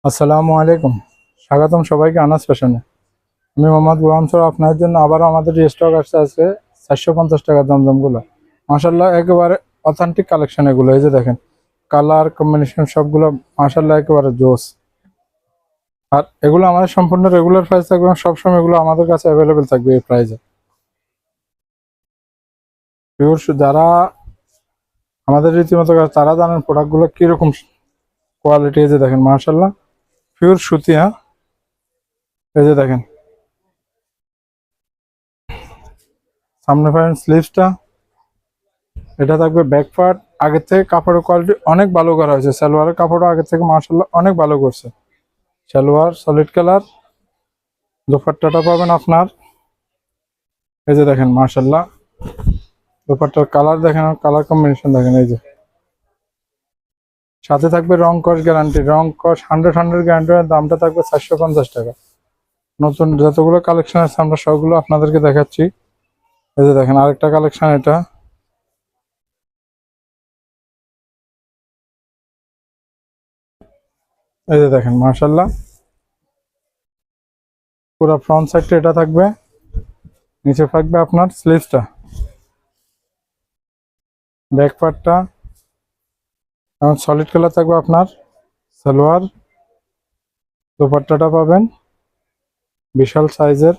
আসসালামু আলাইকুম। স্বাগতম সবাইকে আনাস ফ্যাশনে। আমি মোহাম্মদ গোলাম সর আপনাদের জন্য আবারও আমাদের স্টক আসছে আজকে 450 টাকা দমদমগুলো। মাশাল্লাহ একেবারে অথেন্টিক কালেকশন এগুলো। এই যে দেখেন কালার কম্বিনেশন সবগুলো মাশাল্লাহ একেবারে জোস। আর এগুলো আমাদের সম্পূর্ণ রেগুলার প্রাইস থাকবে, সবসময় এগুলো আমাদের কাছে অ্যাভেলেবেল থাকবে এই প্রাইসে। যারা আমাদের রীতিমতো তারা জানেন প্রোডাক্টগুলো কীরকম কোয়ালিটি। এই যে দেখেন মাশাল্লাহ পিওর সুতি। হ্যাঁ, এই যে দেখেন সামনে পাবেন স্লিভসটা, এটা থাকবে ব্যাক পার্ট। আগের থেকে কাপড়ের কোয়ালিটি অনেক ভালো করা হয়েছে, সালোয়ারের কাপড়ও আগের থেকে মাশাআল্লাহ অনেক ভালো করছে। সালোয়ার সলিড কালার, দোপাট্টাটা পাবেন আপনার এই যে দেখেন মাশাআল্লাহ দোপাট্টার কালার দেখেন, কালার কম্বিনেশন দেখেন। এই যে সাথে থাকবে রং কস গ্যারান্টি, রং কস 100 গ্যারান্টির দামটা থাকবে 450 টাকা। নতুন যতগুলো কালেকশন আছে আমরা সবগুলো আপনাদেরকে দেখাচ্ছি। এই যে দেখেন আরেকটা কালেকশন, এটা এই যে দেখেন মাশাআল্লাহ পুরো ফ্রন্ট সাইডটা এটা থাকবে, নিচে থাকবে আপনার স্লিভসটা, ব্যাক পার্টটা এবং সলিড কালার থাকবে আপনার সালোয়ার। দোপাট্টাটা পাবেন বিশাল সাইজের।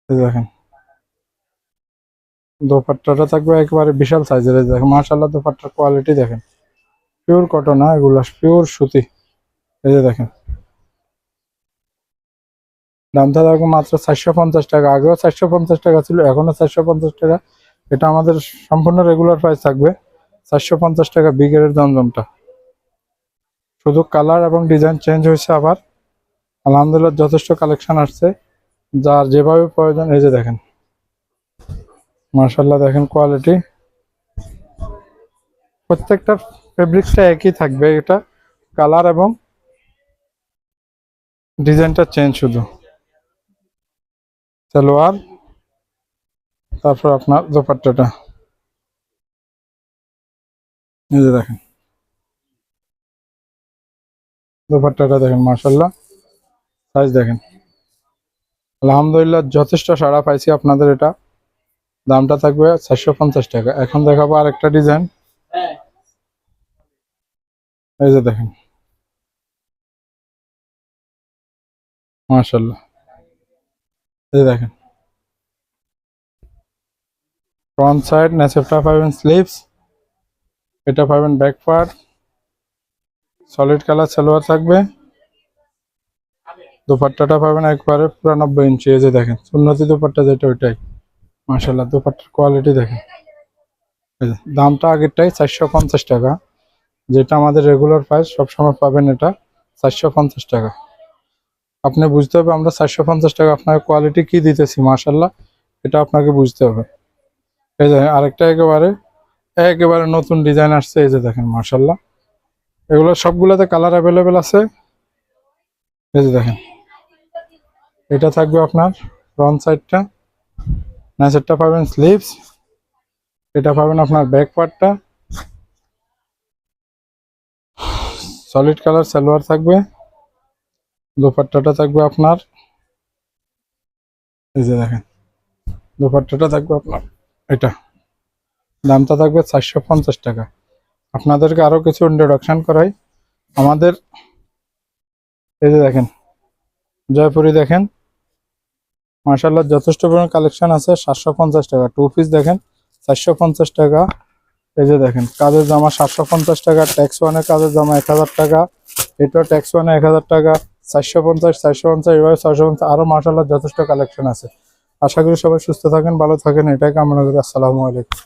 এই দেখেন দোপাট্টাটা থাকবে একেবারে বিশাল সাইজের। এই দেখেন মাশাআল্লাহ দোপাট্টার কোয়ালিটি দেখেন, পিওর কটন, না এগুলো পিওর সুতি। এই যে দেখেন দামটা থাকবে মাত্র 450 টাকা। আগেও 450 টাকা ছিল, এখনো 450 টাকা। এটা আমাদের সম্পূর্ণ রেগুলার প্রাইস থাকবে 450 টাকা। বিগের দমদমটা শুধু কালার এবং ডিজাইন চেঞ্জ হয়েছে আবার। আলহামদুলিল্লাহ যথেষ্ট কালেকশন আসছে, যার যেভাবে প্রয়োজন। এই যে দেখেন মাশাআল্লাহ দেখেন কোয়ালিটি, প্রত্যেকটা ফেব্রিক্সটা একই থাকবে, এটা কালার এবং ডিজাইনটা চেঞ্জ শুধু। সালোয়ার, তারপর আপনার দোপাট্টাটা এই যে দেখেন দোপাট্টাটা দেখেন মাশাআল্লাহ সাইজ দেখেন। আলহামদুলিল্লাহ যথেষ্ট সাড়া পাইছি আপনাদের। এটা দামটা থাকবে 450 টাকা। এখন দেখাবো আরেকটা ডিজাইন। এই যে দেখেন মাশাআল্লাহ, এই যে দেখেন ফ্রন্ট সাইড নেসেপটা পাবেন স্লিভস, এটা পাবেন back part, solid colour salwar থাকবে। দোপাট্টাটা পাবেন একবারে পুরো 90 ইঞ্চি। এই যে দেখেন সুন্নতি দোপাট্টা যেটা ওইটাই। মাশাআল্লাহ দোপাট্টার কোয়ালিটি দেখেন। এই যে দামটা আগেরটাই 450 টাকা, যেটা আমাদের রেগুলার প্রাইস সবসময় পাবেন এটা 450 টাকা। আপনি বুঝতে হবে আমরা 450 টাকা আপনার কোয়ালিটি কি দিতেছি মাশাআল্লাহ, এটা আপনাকে বুঝতে হবে। এই যে আরেকটা একেবারে একেবারে নতুন ডিজাইন আসছে। এই যে দেখেন মাশাআল্লাহ এগুলো সবগুলোতে কালার অ্যাভেলেবেল আছে। এই যে দেখেন এটা থাকবে আপনার ফ্রন্ট সাইডটা, নিচেরটা পাবেন স্লিভস, এটা পাবেন আপনার ব্যাক পার্টটা, সলিড কালার সালোয়ার থাকবে। দোপাট্টাটা থাকবে আপনার এই যে দেখেন দোপাট্টাটা থাকবে আপনার এটা। দামটা থাকবে 450 টাকা। আপনাদেরকে আরো কিছু ইন্ট্রোডাকশন করাই আমাদের। এই যে দেখেন জয়পুরি দেখেন মাশাআল্লাহ যথেষ্ট পরিমাণ কালেকশন আছে। 750 টাকা টু পিস দেখেন 450 টাকা। এই যে দেখেন কাজের জামা 750 টাকা, ট্যাক্স ওয়ানের কাজের জামা 1000 টাকা, এটা ট্যাক্স ওয়ানে 1000 টাকা, 450, 450, এভাবে 650। আরো মাশাআল্লাহ যথেষ্ট কালেকশন আছে। আশা করি সবাই সুস্থ থাকেন, ভালো থাকেন, এটাই কামনা করি। আসসালামু আলাইকুম।